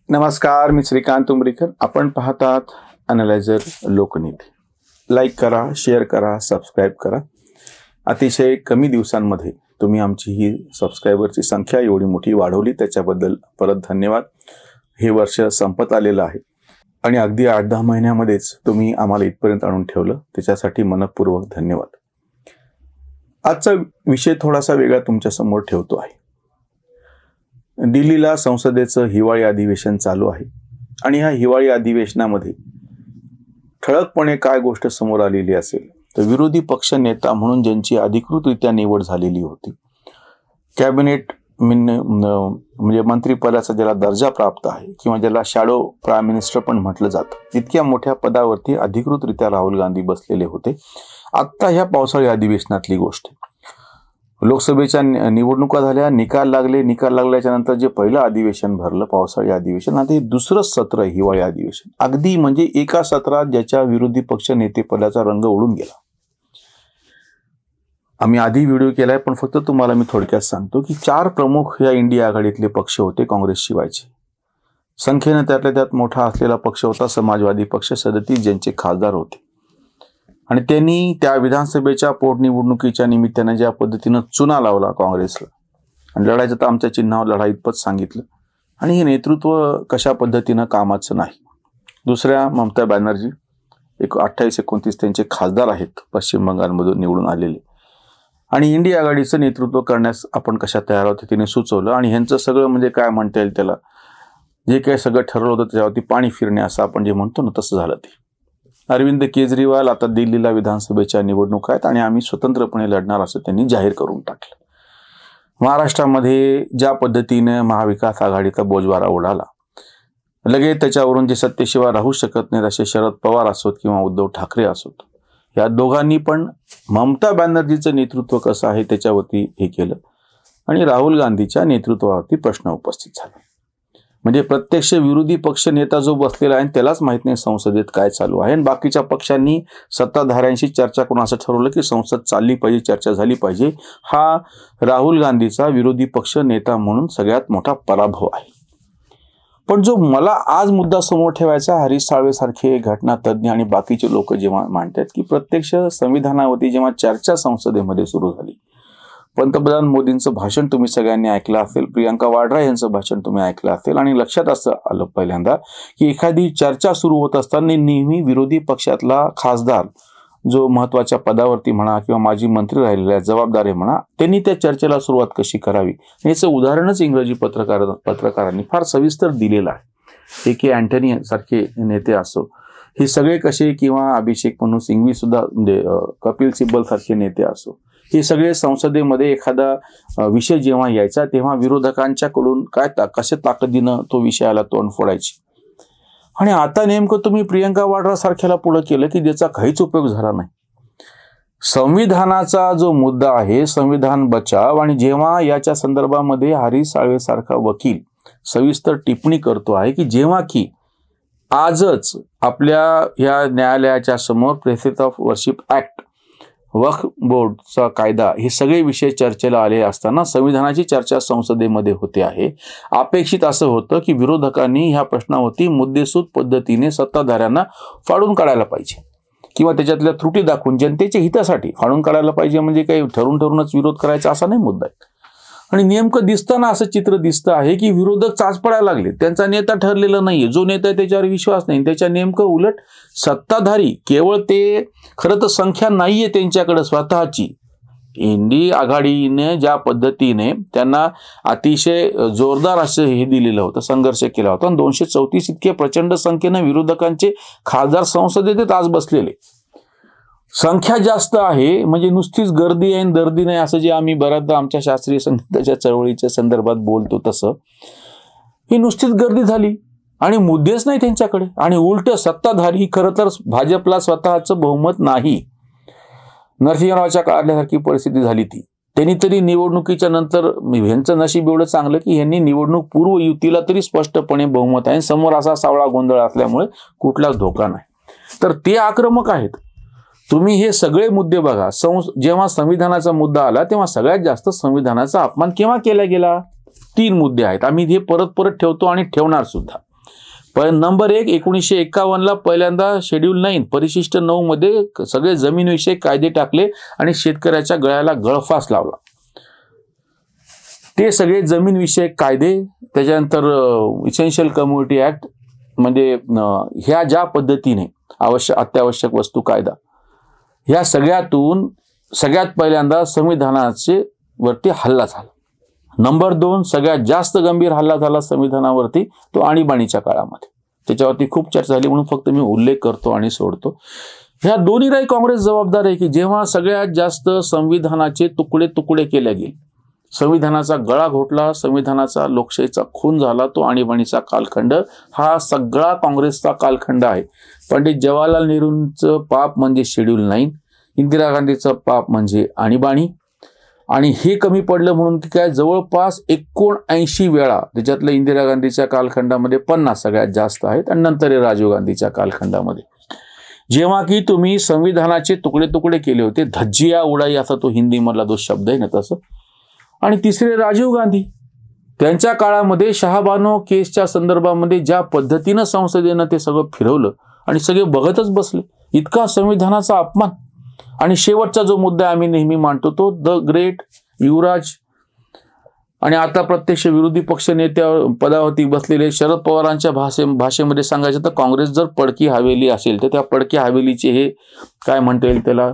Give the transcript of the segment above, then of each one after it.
नमस्कार, मी श्रीकांत उमरीकर. आपण पाहतात अॅनालायझर लोकनीती. लाईक करा, शेअर करा, सबस्क्राईब करा. अतिशय कमी दिवसांमध्ये तुम्ही आमची ही सबस्क्रायबरची संख्या एवढी मोठी वाढवली, त्याच्याबद्दल परत धन्यवाद. हे वर्ष संपत आलेलं आहे आणि अगदी 8-10 महिन्यामध्येच तुम्ही आम्हाला इथपर्यंत आणून ठेवलं, त्याच्यासाठी मनपूर्वक धन्यवाद. आजचा विषय थोडासा वेगळा तुमच्या समोर ठेवतो आहे. दिल्लीला संसदेचं हिवाळी अधिवेशन चालू आहे आणि ह्या हिवाळी अधिवेशनामध्ये ठळकपणे काय गोष्ट समोर आलेली असेल तर विरोधी पक्ष नेता म्हणून ज्यांची अधिकृतरित्या निवड झालेली होती, कॅबिनेट म्हणजे मंत्रिपदाचा ज्याला दर्जा प्राप्त आहे किंवा ज्याला शॅडो प्राईम मिनिस्टर पण म्हटलं जातं, इतक्या मोठ्या पदावरती अधिकृतरित्या राहुल गांधी बसलेले होते. आत्ता ह्या पावसाळी अधिवेशनातली गोष्ट. लोकसभेच्या निवडणुका झाल्या, निकाल लागल्याच्या नंतर जे पहिलं अधिवेशन भरलं पावसाळी अधिवेशन, आता हे दुसरं सत्र हिवाळी अधिवेशन. अगदी म्हणजे एका सत्रात ज्याच्या विरोधी पक्ष नेतेपदाचा रंग उडून गेला. आम्ही आधी व्हिडिओ केलाय, पण फक्त तुम्हाला मी थोडक्यात सांगतो की 4 प्रमुख या इंडिया आघाडीतले पक्ष होते काँग्रेस शिवायचे. संख्येने त्यातल्या त्यात मोठा असलेला पक्ष होता समाजवादी पक्ष, 37 ज्यांचे खासदार होते. आणि त्यांनी त्या विधानसभेच्या पोटनिवडणुकीच्या निमित्ताने ज्या पद्धतीनं चुना लावला काँग्रेसला आणि लढायचं तर आमच्या चिन्हावर लढा इतपत सांगितलं. आणि हे नेतृत्व कशा पद्धतीनं कामाचं नाही. दुसऱ्या ममता बॅनर्जी, 28-29 त्यांचे खासदार आहेत पश्चिम बंगालमधून निवडून आलेले, आणि इंडिया आघाडीचं नेतृत्व करण्यास आपण कशा तयार होते तिने सुचवलं. आणि ह्यांचं सगळं म्हणजे काय म्हणता येईल त्याला, जे काही सगळं ठरवलं होतं त्याच्यावरती पाणी फिरणे असं आपण जे म्हणतो ना, तसं झालं ते. अरविंद केजरीवाल आता दिल्लीला विधानसभेच्या निवडणूक आहेत आणि आम्ही स्वतंत्रपणे लढणार असं त्यांनी जाहीर करून टाकलं. महाराष्ट्रामध्ये ज्या पद्धतीने महाविकास आघाडीचा बोजवारा उडाला, लगेच त्याच्यावरून जे सत्तेशिवाय राहू शकत नाहीत असे शरद पवार असोत किंवा उद्धव ठाकरे असोत, या दोघांनी पण ममता बॅनर्जीचं नेतृत्व कसं आहे त्याच्यावरती हे केलं आणि राहुल गांधीच्या नेतृत्वावरती प्रश्न उपस्थित झाला. म्हणजे प्रत्यक्ष विरोधी पक्ष नेता जो बसलेला आहे त्यालाच माहित नाही संसदेत काय चालू आहे. आणि बाकीच्या पक्षांनी सत्ताधाऱ्यांशी चर्चा करून असं ठरवलं की संसद चालली पाहिजे, चर्चा झाली पाहिजे. हा राहुल गांधीचा विरोधी पक्ष नेता म्हणून सगळ्यात मोठा पराभव आहे. पण जो मला आज मुद्दा समोर ठेवायचा, हरीश साळवे सारखे घटनातज्ञ आणि बाकीचे लोक जेव्हा मांडतात की प्रत्यक्ष संविधानावरती जेव्हा चर्चा संसदेमध्ये सुरू झाली, पंतप्रधान मोदींचं भाषण तुम्ही सगळ्यांनी ऐकलं असेल, प्रियंका वाड्रा यांचं भाषण तुम्ही ऐकलं असेल, आणि लक्षात असं आलं पहिल्यांदा की एखादी चर्चा सुरू होत असताना नेहमी विरोधी पक्षातला खासदार जो महत्वाच्या पदावरती म्हणा किंवा माजी मंत्री राहिलेला जबाबदार आहे म्हणा, त्यांनी त्या चर्चेला सुरुवात कशी करावी याचं उदाहरणच इंग्रजी पत्रकारांनी फार सविस्तर दिलेलं आहे. के अँटनी सारखे नेते असो, हे सगळे कसे, किंवा अभिषेक मनु सिंघवी सुद्धा, म्हणजे कपिल सिब्बल सारखे नेते असो, हे सगळे संसदेमध्ये एखादा विषय जेव्हा यायचा तेव्हा विरोधकांच्याकडून कशा ताकदीनं तो विषयाला तोंड फोडायची. आणि आता नेमकं तुम्ही प्रियंका वाड्रा सारख्याला पुढं केलं की ज्याचा काहीच उपयोग झाला नाही. संविधानाचा जो मुद्दा आहे, संविधान बचाव, आणि जेव्हा याच्या संदर्भामध्ये हरीश साळवे सारखा वकील सविस्तर टिप्पणी करतो आहे की जेव्हा की आजच आपल्या या न्यायालयाच्या समोर प्लेसेस ऑफ वर्शिप ऍक्ट, वक्फ बोर्डचा कायदा, हे सगळे विषय चर्चेला आले असताना संविधानाची चर्चा संसदेमध्ये होते आहे. अपेक्षित असं होतं की विरोधकांनी ह्या प्रश्नावरती मुद्देसूद पद्धतीने सत्ताधाऱ्यांना फाडून काढायला पाहिजे किंवा त्याच्यातल्या त्रुटी दाखवून जनतेच्या हितासाठी फाडून काढायला पाहिजे. म्हणजे काही ठरूनच विरोध करायचा असा नाही मुद्दा आहे. आणि नेमकं दिसताना असं चित्र दिसतं आहे की विरोधक चाच पडायला लागले, त्यांचा नेता ठरलेला नाहीये, जो नेता आहे त्याच्यावर विश्वास नाही. त्याच्या नेमकं उलट सत्ताधारी, केवळ ते खरं तर संख्या नाहीये त्यांच्याकडे स्वतःची, इंडिया आघाडीने ज्या पद्धतीने त्यांना अतिशय जोरदार असं हे दिलेलं होतं, संघर्ष केला होता, 234 इतके प्रचंड संख्येने विरोधकांचे खासदार संसदेत आज बसलेले. संख्या जास्त आहे म्हणजे नुसतीच गर्दी आहे, दर्दी नाही, असं जे आम्ही बऱ्याचदा आमच्या शास्त्रीय संगीताच्या चळवळीच्या संदर्भात बोलतो तसं ही नुसतीच गर्दी झाली आणि मुद्देच नाही त्यांच्याकडे. आणि उलट सत्ताधारी, खरं तर भाजपला स्वतःचं बहुमत नाही, नरसिंहरावच्या काळासारखी परिस्थिती झाली ती. त्यांनी तरी निवडणुकीच्या नंतर, ह्यांचं नशीब एवढं चांगलं की ह्यांनी निवडणूक पूर्व युतीला तरी स्पष्टपणे बहुमत आहे, समोर असा सावळा गोंधळ असल्यामुळे कुठलाच धोका नाही. तर ते आक्रमक आहेत. तुम्ही हे सगळे मुद्दे बघा. जेव्हा संविधानाचा मुद्दा आला तेव्हा सगळ्यात जास्त संविधानाचा अपमान केव्हा केला गेला? 3 मुद्दे आहेत. आम्ही हे परत ठेवतो आणि ठेवणार सुद्धा. पण नंबर 1 1951 पहिल्यांदा शेड्यूल 9 परिशिष्ट 9 मध्ये सगळे जमीनविषयक कायदे टाकले आणि शेतकऱ्याच्या गळ्याला गळफास लावला. ते सगळे जमीनविषयक कायदे, त्याच्यानंतर इसेन्शियल कम्युनिटी ऍक्ट, म्हणजे ह्या ज्या पद्धतीने अत्यावश्यक वस्तू कायदा, ह्या सगळ्यातून सगळ्यात पहिल्यांदा संविधानाचे वरती हल्ला झाला. नंबर 2 सगळ्यात जास्त गंभीर हल्ला झाला संविधानावरती तो आणीबाणीच्या काळामध्ये. त्याच्यावरती खूप चर्चा झाली म्हणून फक्त मी उल्लेख करतो आणि सोडतो. ह्या दोन्हीलाही काँग्रेस जबाबदार आहे की जेव्हा सगळ्यात जास्त संविधानाचे तुकडे तुकडे केले गेले, संविधानाचा गळा घोटला, संविधानाचा लोकशाहीचा खून झाला, तो आणीबाणीचा कालखंड हा सगळा काँग्रेसचा कालखंड आहे. पंडित जवाहरलाल नेहरूंचं पाप म्हणजे शेड्यूल 9, इंदिरा गांधीचं पाप म्हणजे आणीबाणी, आणि हे कमी पडलं म्हणून की काय जवळपास 79 वेळा, त्याच्यातलं इंदिरा गांधीच्या कालखंडामध्ये 50 सगळ्यात जास्त आहेत, आणि नंतर राजीव गांधीच्या कालखंडामध्ये जेव्हा की तुम्ही संविधानाचे तुकडे तुकडे केले होते, धज्जिया उडाई असा तो हिंदीमधला जो शब्द आहे ना तसं. आणि तिसरे राजीव गांधी, त्यांच्या काळामध्ये शहाबानो केसच्या संदर्भामध्ये ज्या पद्धतीनं संसदेनं ते सगळं फिरवलं आणि सगळे बघतच बसले, इतका संविधानाचा अपमान. आणि शेवटचा जो मुद्दा आम्ही नेहमी मांडतो तो द ग्रेट युवराज, आणि आता प्रत्यक्ष विरोधी पक्ष नेत्या पदावरती बसलेले शरद पवारांच्या भाषेमध्ये सांगायचं तर काँग्रेस जर पडकी हवेली असेल तर त्या पडकी हवेलीचे हे काय म्हणता येईल त्याला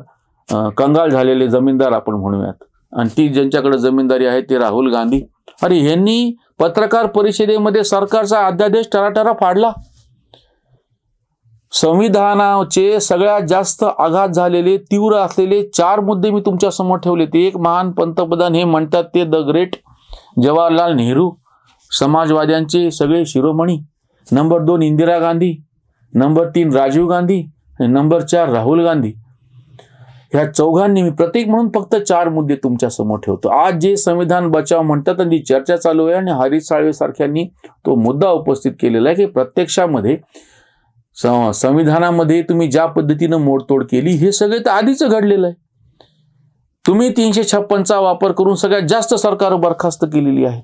कंगाल झालेले जमीनदार आपण म्हणूयात, आणि ती ज्यांच्याकडे जमीनदारी आहे ते राहुल गांधी. अरे यांनी पत्रकार परिषदेमध्ये सरकारचा अध्यादेश टराटरा फाडला. संविधानाचे सगळ्यात जास्त आघात झालेले तीव्र असलेले 4 मुद्दे मी तुमच्या समोर ठेवले. ते एक, महान पंतप्रधान हे म्हणतात ते द ग्रेट जवाहरलाल नेहरू, समाजवाद्यांचे सगळे शिरोमणी. नंबर 2 इंदिरा गांधी, नंबर 3 राजीव गांधी, आणि नंबर 4 राहुल गांधी. ह्या चौघांनी मी प्रत्येक म्हणून फक्त 4 मुद्दे तुमच्या समोर ठेवतो. आज जे संविधान बचाव म्हणतात आणि जी चर्चा चालू आहे, आणि हरीश साळवे सारख्यांनी तो मुद्दा उपस्थित केलेला आहे की प्रत्यक्षामध्ये संविधानामध्ये तुम्ही ज्या पद्धतीनं मोडतोड केली हे सगळे तर आधीच घडलेलं आहे. तुम्ही 356चा वापर करून सगळ्यात जास्त सरकार बरखास्त केलेली आहे.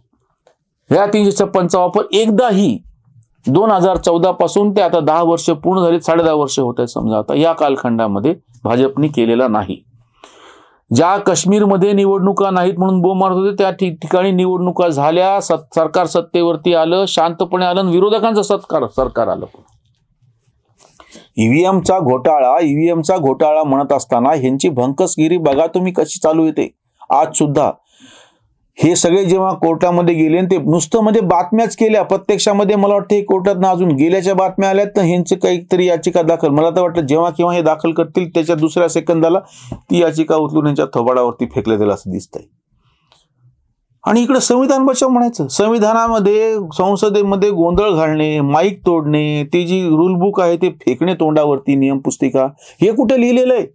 ह्या 356चा वापर एकदाही 2014 पासून ते आता 10 वर्ष पूर्ण झाली, 10.5 वर्ष होत आहे समजा आता, या कालखंडामध्ये भाजपने केलेला नाही. ज्या काश्मीरमध्ये निवडणुका नाहीत म्हणून बोंब मारत होते त्या ठिकाणी निवडणुका झाल्या, सरकार सत्तेवरती आलं, शांतपणे आलं, विरोधकांचं सरकार आलं. ईव्हीएमचा घोटाळा म्हणत असताना ह्यांची भंकसगिरी बघा तुम्ही कशी चालू येते आज सुद्धा. हे सगळे जेव्हा कोर्टामध्ये गेले आणि ते नुसतं म्हणजे बातम्याच केल्या, प्रत्यक्षामध्ये मला वाटतं कोर्टात अजून गेल्याच्या बातम्या आल्यात तर ह्यांची काहीतरी याचिका दाखल, मला तर वाटतं जेव्हा केव्हा हे दाखल करतील त्याच्या दुसऱ्या सेकंदाला ती याचिका उचलून यांच्या थोबाडावरती फेकले जाईल असं दिसतंय. आणि इकडे संविधान बचाव म्हणायचं, संविधानामध्ये संसदेमध्ये गोंधळ घालणे, माईक तोडणे, ती जी रूल बुक आहे ते फेकणे तोंडावरती, नियम पुस्तिका, हे कुठे लिहिलेलं आहे?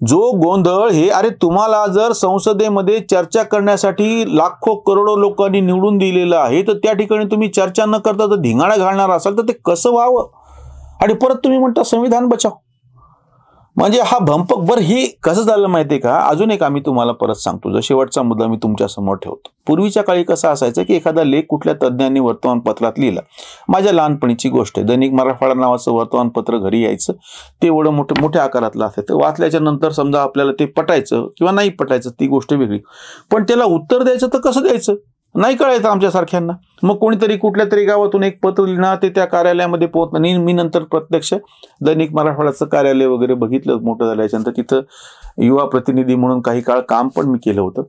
जो गोंधळ हे, अरे तुम्हाला जर संसदेमध्ये चर्चा करण्यासाठी लाखो करोडो लोकांनी निवडून दिलेलं आहे तर त्या ठिकाणी तुम्ही चर्चा न करता जर धिंगाणा घालणार असाल तर ते कसं व्हावं? आणि परत तुम्ही म्हणता संविधान बचाव, म्हणजे हा भंपक. बरं हे कसं झालं माहितीये का? अजून एक आम्ही तुम्हाला परत सांगतो, जो शेवटचा मुद्दा मी तुमच्या समोर ठेवतो. पूर्वीच्या काळी कसं असायचं की एखादा लेख कुठल्या तज्ज्ञांनी वर्तमानपत्रात लिहिला, माझ्या लहानपणीची गोष्ट आहे, दैनिक मराठवाडा नावाचं वर्तमानपत्र घरी यायचं, ते एवढं मोठ्या आकारातलं असायचं. वाचल्याच्या नंतर समजा आपल्याला ते पटायचं किंवा नाही पटायचं ती गोष्ट वेगळी, पण त्याला उत्तर द्यायचं तर कसं द्यायचं नाही कळायचं आमच्यासारख्यांना. मग कोणीतरी कुठल्या तरी गावातून एक पत्र लिहिणार, ते त्या कार्यालयामध्ये पोहोचणार. मी नंतर प्रत्यक्ष दैनिक मराठवाड्याचं कार्यालय वगैरे बघितलं मोठं झाल्याच्यानंतर, तिथं युवा प्रतिनिधी म्हणून काही काळ काम पण मी केलं होतं.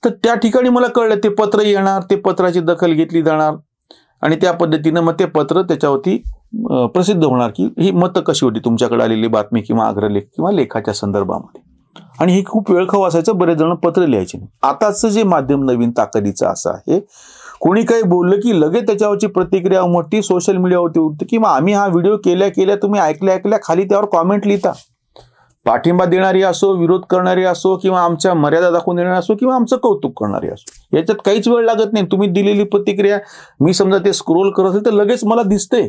तर त्या ठिकाणी मला कळलं ते पत्र येणार, ते पत्राची दखल घेतली जाणार आणि त्या पद्धतीनं मग ते पत्र त्याच्यावरती प्रसिद्ध होणार की ही मतं कशी होती तुमच्याकडे आलेली बातमी किंवा अग्रलेख किंवा लेखाच्या संदर्भामध्ये. आणि हे खूप वेळखाऊ असायचं, बरेच जण पत्र लिहायचे नाही. आताचं जे माध्यम नवीन ताकदीचं असं आहे, कोणी काही बोललं की लगेच त्याच्यावरची प्रतिक्रिया उमटती, सोशल मीडियावरती उठते किंवा आम्ही हा व्हिडिओ केल्या तुम्ही ऐकल्या खाली त्यावर कॉमेंट लिहिता, पाठिंबा देणारी असो, विरोध करणारी असो, किंवा आमच्या मर्यादा दाखवून देणारी असो, किंवा आमचं कौतुक करणारी असो. याच्यात काहीच वेळ लागत नाही. तुम्ही दिलेली प्रतिक्रिया मी समजा ते स्क्रोल करत असेल तर लगेच मला दिसते.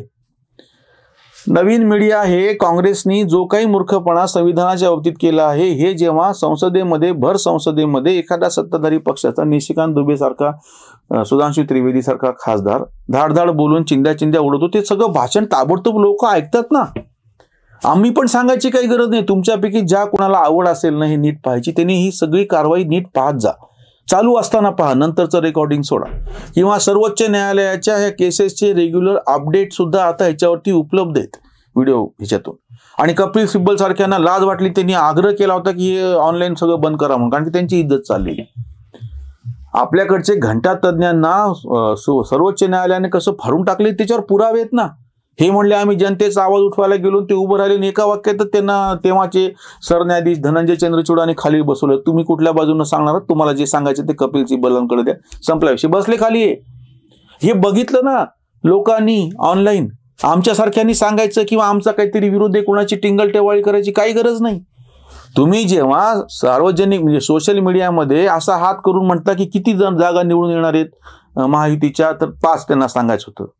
नवीन मीडिया हे काँग्रेसनी जो काही मूर्खपणा संविधानाच्या बाबतीत केला आहे, हे जेव्हा संसदेमध्ये भर संसदेमध्ये एखादा सत्ताधारी पक्षाचा निशिकांत दुबे सारखा, सुधांशु त्रिवेदी सारखा खासदार धाडधाड बोलून चिंध्या उडवतो, ते सगळं भाषण ताबडतोब लोक ऐकतात ना. आम्ही पण सांगायची काही गरज नाही. तुमच्यापैकी ज्या कोणाला आवड असेल ना हे नीट पाहायची, त्यांनी ही सगळी कारवाई नीट पाहत जा. चालू असताना पहा, नंतरचं रेकॉर्डिंग सोडा. किंवा सर्वोच्च न्यायालयाच्या ह्या केसेसचे रेग्युलर अपडेट सुद्धा आता ह्याच्यावरती उपलब्ध आहेत व्हिडिओ ह्याच्यातून. आणि कपिल सिब्बल सारख्यांना लाज वाटली, त्यांनी आग्रह केला होता की हे ऑनलाईन सगळं बंद करा म्हणून, कारण की त्यांची इज्जत चाललेली. आपल्याकडचे घंटा तज्ञांना सर्वोच्च न्यायालयाने कसं फाडून टाकले त्याच्यावर पुरावे आहेत ना. हे म्हणले आम्ही जनतेचा आवाज उठवायला गेलो, ते उभं राहिले आणि एका वाक्यातच त्यांना तेव्हाचे सरन्यायाधीश धनंजय चंद्रचूड आणि खाली बसवलं. तुम्ही कुठल्या बाजूने सांगणार, तुम्हाला जे सांगायचं ते कपिल सिब्बलांकडे द्या, संपला विषय, बसले खाली. हे बघितलं ना लोकांनी ऑनलाईन. आमच्यासारख्यांनी सांगायचं किंवा आमचा काहीतरी विरोध आहे, कोणाची टिंगल टेवाळी करायची काही गरज नाही. तुम्ही जेव्हा सार्वजनिक म्हणजे सोशल मीडियामध्ये असा हात करून म्हणता की किती जण जागा निवडून येणार आहेत महायुतीच्या, तर 5 त्यांना सांगायचं होतं.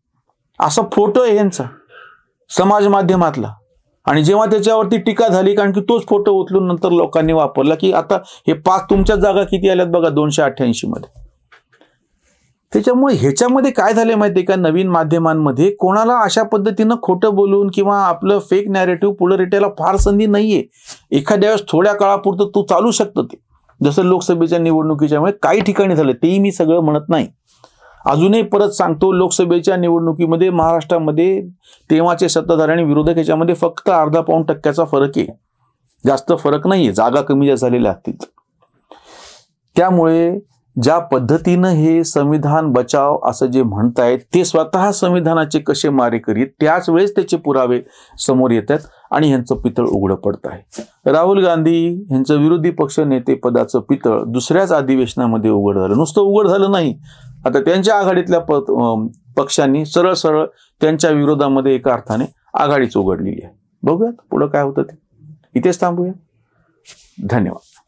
असा फोटो आहे यांचा समाज माध्यमातला. आणि जेव्हा त्याच्यावरती टीका झाली, कारण की तोच फोटो उचलून नंतर लोकांनी वापरला की आता हे 5 तुमच्या जागा किती आल्यात बघा 288 मध्ये. त्याच्यामुळे ह्याच्यामध्ये काय झाले माहिती आहे का, नवीन माध्यमांमध्ये कोणाला अशा पद्धतीनं खोटं बोलून किंवा आपलं फेक नॅरेटिव्ह पुढे रेटायला फार संधी नाहीये. एखाद्या वेळेस थोड्या काळापुरतं तू चालू शकतं ते, जसं लोकसभेच्या निवडणुकीच्या मुळे काही ठिकाणी झालं, तेही मी सगळं म्हणत नाही. अजूनही परत सांगतो, लोकसभेच्या निवडणुकीमध्ये महाराष्ट्रामध्ये तेव्हाचे सत्ताधारी आणि विरोधक याच्यामध्ये फक्त 0.5 पाऊण टक्क्याचा फरक आहे, जास्त फरक नाहीये. जागा कमी जास्त झालेल्या असतील. त्यामुळे ज्या पद्धतीनं हे संविधान बचाव असं जे म्हणतायत, ते स्वतः संविधानाचे कसे मारेकरी, त्याच वेळेस त्याचे पुरावे समोर येतात आणि ह्यांचं पितळ उघडं पडत आहे. राहुल गांधी यांचं विरोधी पक्ष नेते पदाचं पितळ दुसऱ्याच अधिवेशनामध्ये उघड झालं. नुसतं उघड झालं नाही, आता त्यांच्या आघाडीतल्या पक्षांनी सरळ सरळ त्यांच्या विरोधामध्ये एका अर्थाने आघाडीच उघडलेली आहे. बघूयात पुढं काय होतं ते. इथेच थांबूया. धन्यवाद.